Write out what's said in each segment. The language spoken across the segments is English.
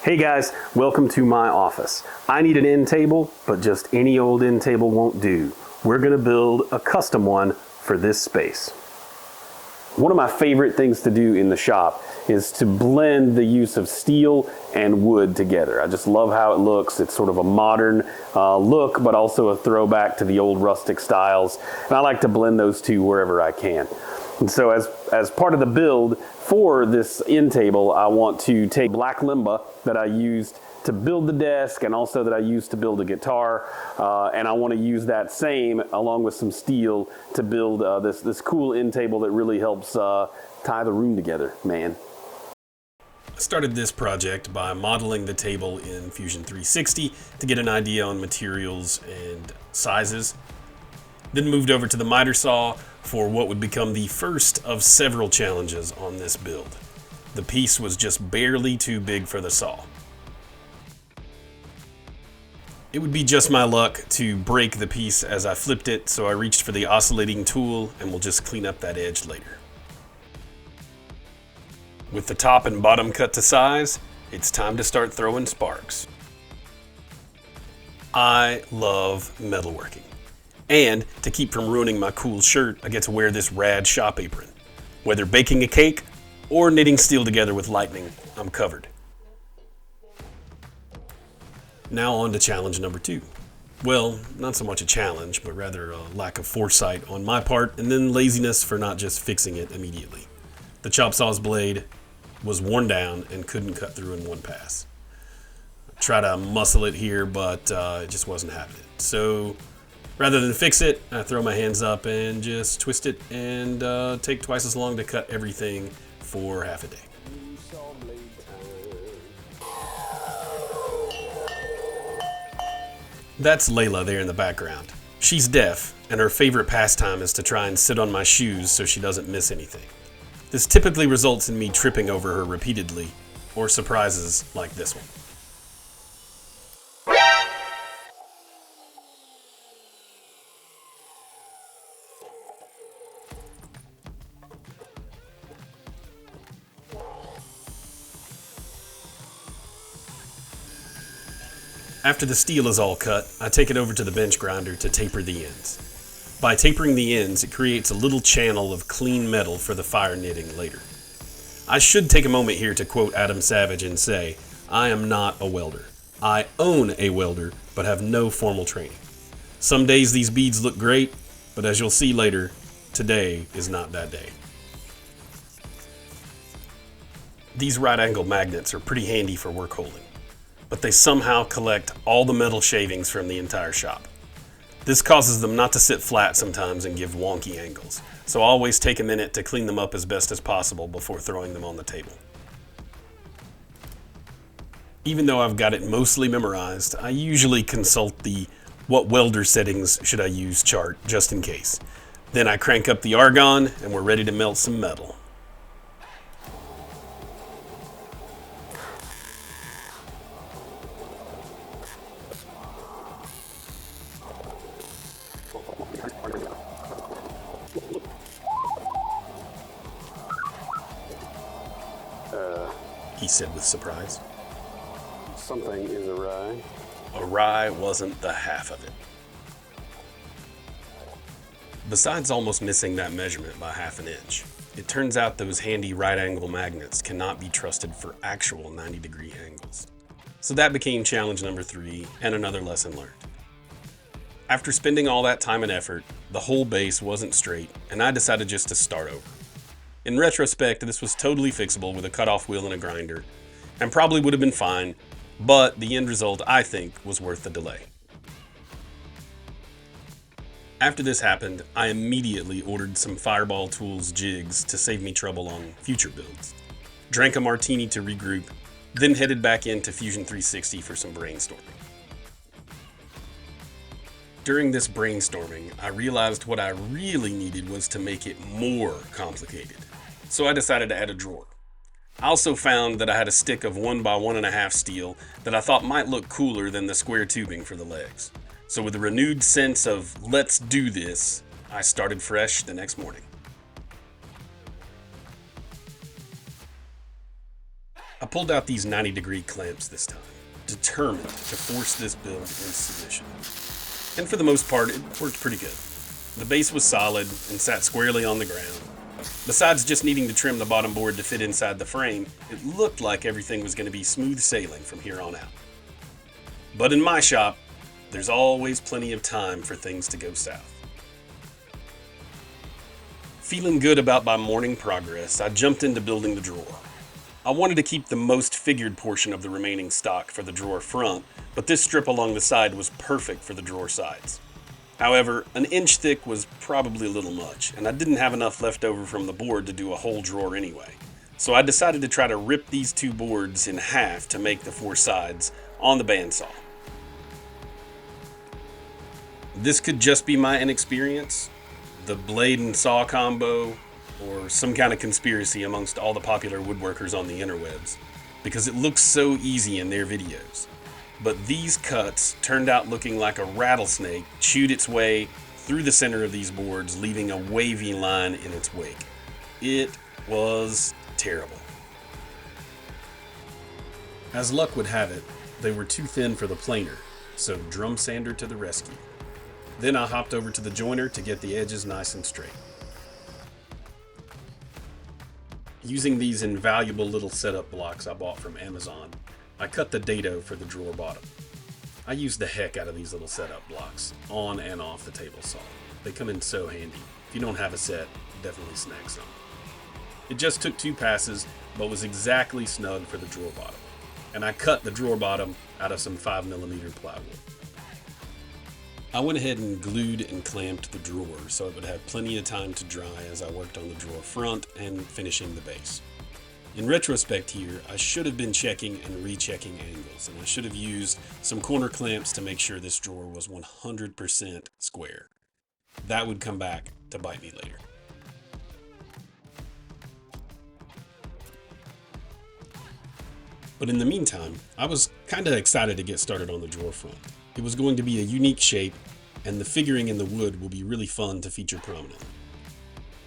Hey guys, welcome to my office. I need an end table, but just any old end table won't do. We're gonna build a custom one for this space. One of my favorite things to do in the shop is to blend the use of steel and wood together. I just love how it looks. It's sort of a modern look, but also a throwback to the old rustic styles. And I like to blend those two wherever I can. And so as part of the build for this end table, I want to take black limba that I used to build the desk and also that I used to build a guitar. And I want to use that same along with some steel to build this cool end table that really helps tie the room together, man. I started this project by modeling the table in Fusion 360 to get an idea on materials and sizes. Then moved over to the miter saw for what would become the first of several challenges on this build. The piece was just barely too big for the saw. It would be just my luck to break the piece as I flipped it, so I reached for the oscillating tool and we'll just clean up that edge later. With the top and bottom cut to size, it's time to start throwing sparks. I love metalworking. And to keep from ruining my cool shirt, I get to wear this rad shop apron. Whether baking a cake or knitting steel together with lightning, I'm covered. Now on to challenge number 2. Well, not so much a challenge, but rather a lack of foresight on my part, and then laziness for not just fixing it immediately. The chop saw's blade was worn down and couldn't cut through in one pass. I tried to muscle it here, but it just wasn't happening. So rather than fix it, I throw my hands up and just twist it and take twice as long to cut everything for half a day. That's Layla there in the background. She's deaf, and her favorite pastime is to try and sit on my shoes so she doesn't miss anything. This typically results in me tripping over her repeatedly, or surprises like this one. After the steel is all cut, I take it over to the bench grinder to taper the ends. By tapering the ends, it creates a little channel of clean metal for the fire knitting later. I should take a moment here to quote Adam Savage and say, I am not a welder. I own a welder, but have no formal training. Some days these beads look great, but as you'll see later, today is not that day. These right angle magnets are pretty handy for work holding, but they somehow collect all the metal shavings from the entire shop. This causes them not to sit flat sometimes and give wonky angles, so I always take a minute to clean them up as best as possible before throwing them on the table. Even though I've got it mostly memorized, I usually consult the what welder settings should I use chart just in case. Then I crank up the argon and we're ready to melt some metal. He said with surprise. Something is awry. Awry wasn't the half of it. Besides almost missing that measurement by half an inch, it turns out those handy right angle magnets cannot be trusted for actual 90-degree angles. So that became challenge number 3 and another lesson learned. After spending all that time and effort, the whole base wasn't straight, and I decided just to start over. In retrospect, this was totally fixable with a cutoff wheel and a grinder, and probably would have been fine, but the end result, I think, was worth the delay. After this happened, I immediately ordered some Fireball Tools jigs to save me trouble on future builds, drank a martini to regroup, then headed back into Fusion 360 for some brainstorming. During this brainstorming, I realized what I really needed was to make it more complicated. So I decided to add a drawer. I also found that I had a stick of 1 by 1.5 steel that I thought might look cooler than the square tubing for the legs. So with a renewed sense of let's do this, I started fresh the next morning. I pulled out these 90-degree clamps this time, determined to force this build into submission. And for the most part, it worked pretty good. The base was solid and sat squarely on the ground. Besides just needing to trim the bottom board to fit inside the frame, it looked like everything was going to be smooth sailing from here on out. But in my shop, there's always plenty of time for things to go south. Feeling good about my morning progress, I jumped into building the drawer. I wanted to keep the most figured portion of the remaining stock for the drawer front, but this strip along the side was perfect for the drawer sides. However, an inch thick was probably a little much, and I didn't have enough left over from the board to do a whole drawer anyway. So I decided to try to rip these two boards in half to make the four sides on the bandsaw. This could just be my inexperience, the blade and saw combo, or some kind of conspiracy amongst all the popular woodworkers on the interwebs, because it looks so easy in their videos. But these cuts turned out looking like a rattlesnake chewed its way through the center of these boards, leaving a wavy line in its wake. It was terrible. As luck would have it, they were too thin for the planer, so drum sander to the rescue. Then I hopped over to the joiner to get the edges nice and straight. Using these invaluable little setup blocks I bought from Amazon, I cut the dado for the drawer bottom. I used the heck out of these little setup blocks, on and off the table saw. They come in so handy. If you don't have a set, definitely snag some. It just took 2 passes, but was exactly snug for the drawer bottom. And I cut the drawer bottom out of some 5mm plywood. I went ahead and glued and clamped the drawer so it would have plenty of time to dry as I worked on the drawer front and finishing the base. In retrospect here, I should have been checking and rechecking angles, and I should have used some corner clamps to make sure this drawer was 100% square. That would come back to bite me later. But in the meantime, I was kind of excited to get started on the drawer front. It was going to be a unique shape, and the figuring in the wood will be really fun to feature prominently.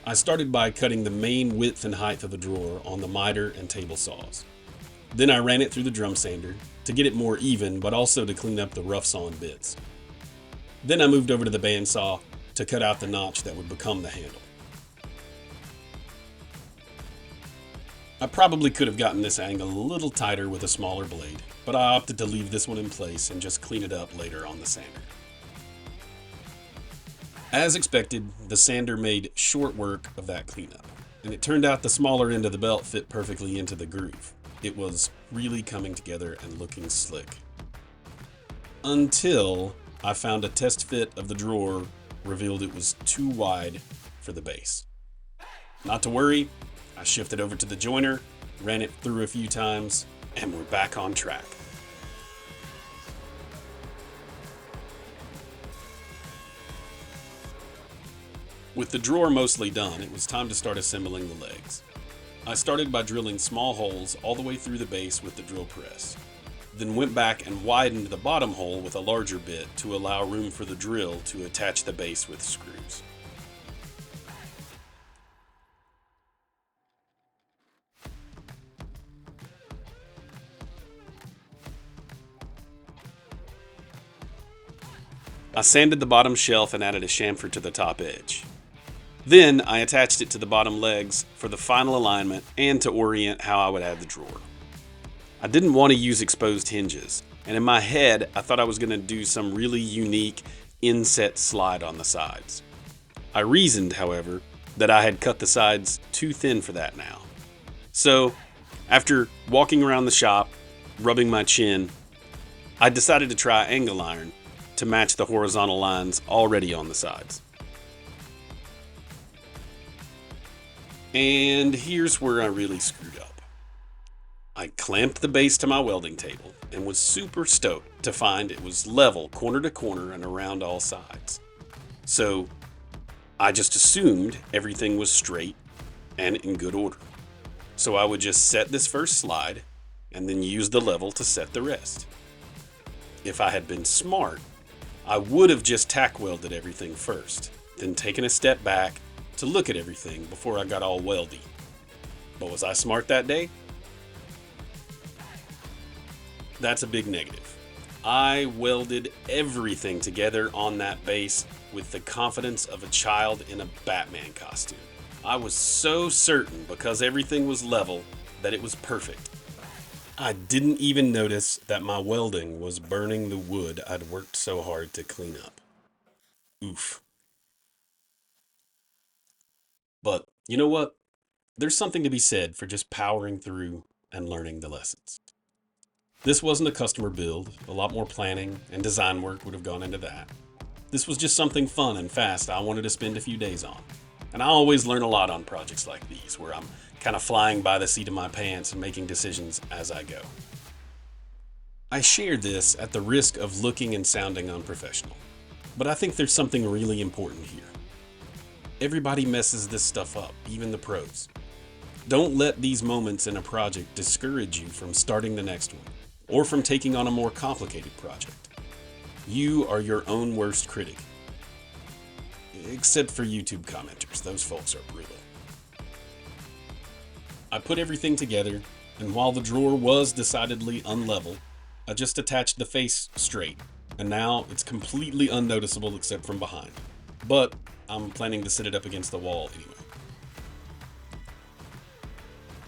I started by cutting the main width and height of the drawer on the miter and table saws. Then I ran it through the drum sander to get it more even, but also to clean up the rough sawn bits. Then I moved over to the bandsaw to cut out the notch that would become the handle. I probably could have gotten this angle a little tighter with a smaller blade, but I opted to leave this one in place and just clean it up later on the sander. As expected, the sander made short work of that cleanup, and it turned out the smaller end of the belt fit perfectly into the groove. It was really coming together and looking slick. Until I found a test fit of the drawer revealed it was too wide for the base. Not to worry, I shifted over to the joiner, ran it through a few times, and we're back on track. With the drawer mostly done, it was time to start assembling the legs. I started by drilling small holes all the way through the base with the drill press, then went back and widened the bottom hole with a larger bit to allow room for the drill to attach the base with screws. I sanded the bottom shelf and added a chamfer to the top edge. Then I attached it to the bottom legs for the final alignment and to orient how I would add the drawer. I didn't want to use exposed hinges, and in my head I thought I was going to do some really unique inset slide on the sides. I reasoned, however, that I had cut the sides too thin for that now. So, after walking around the shop, rubbing my chin, I decided to try angle iron to match the horizontal lines already on the sides. And here's where I really screwed up. I clamped the base to my welding table and was super stoked to find it was level corner to corner and around all sides. So I just assumed everything was straight and in good order. So I would just set this first slide and then use the level to set the rest. If I had been smart, I would have just tack welded everything first, then taken a step back to look at everything before I got all weldy. But was I smart that day? That's a big negative. I welded everything together on that base with the confidence of a child in a Batman costume. I was so certain, because everything was level, that it was perfect. I didn't even notice that my welding was burning the wood I'd worked so hard to clean up. Oof. But you know what? There's something to be said for just powering through and learning the lessons. This wasn't a customer build. A lot more planning and design work would have gone into that. This was just something fun and fast I wanted to spend a few days on. And I always learn a lot on projects like these, where I'm kind of flying by the seat of my pants and making decisions as I go. I shared this at the risk of looking and sounding unprofessional, but I think there's something really important here. Everybody messes this stuff up, even the pros. Don't let these moments in a project discourage you from starting the next one, or from taking on a more complicated project. You are your own worst critic. Except for YouTube commenters, those folks are brutal. I put everything together, and while the drawer was decidedly unlevel, I just attached the face straight, and now it's completely unnoticeable except from behind. But I'm planning to sit it up against the wall anyway.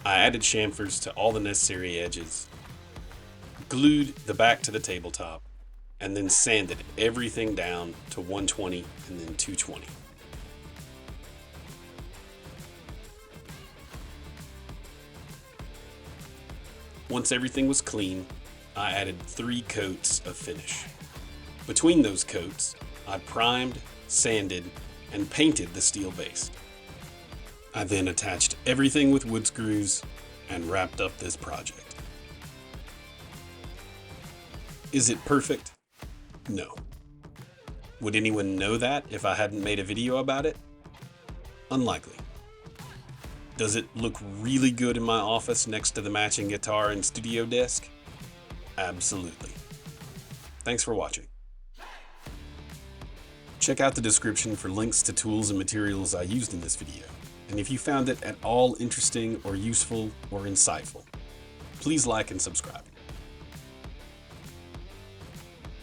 I added chamfers to all the necessary edges, glued the back to the tabletop, and then sanded everything down to 120 and then 220. Once everything was clean, I added 3 coats of finish. Between those coats, I primed, sanded, and painted the steel base. I then attached everything with wood screws and wrapped up this project. Is it perfect? No. Would anyone know that if I hadn't made a video about it? Unlikely. Does it look really good in my office next to the matching guitar and studio desk? Absolutely. Thanks for watching. Check out the description for links to tools and materials I used in this video. And if you found it at all interesting or useful or insightful, please like and subscribe.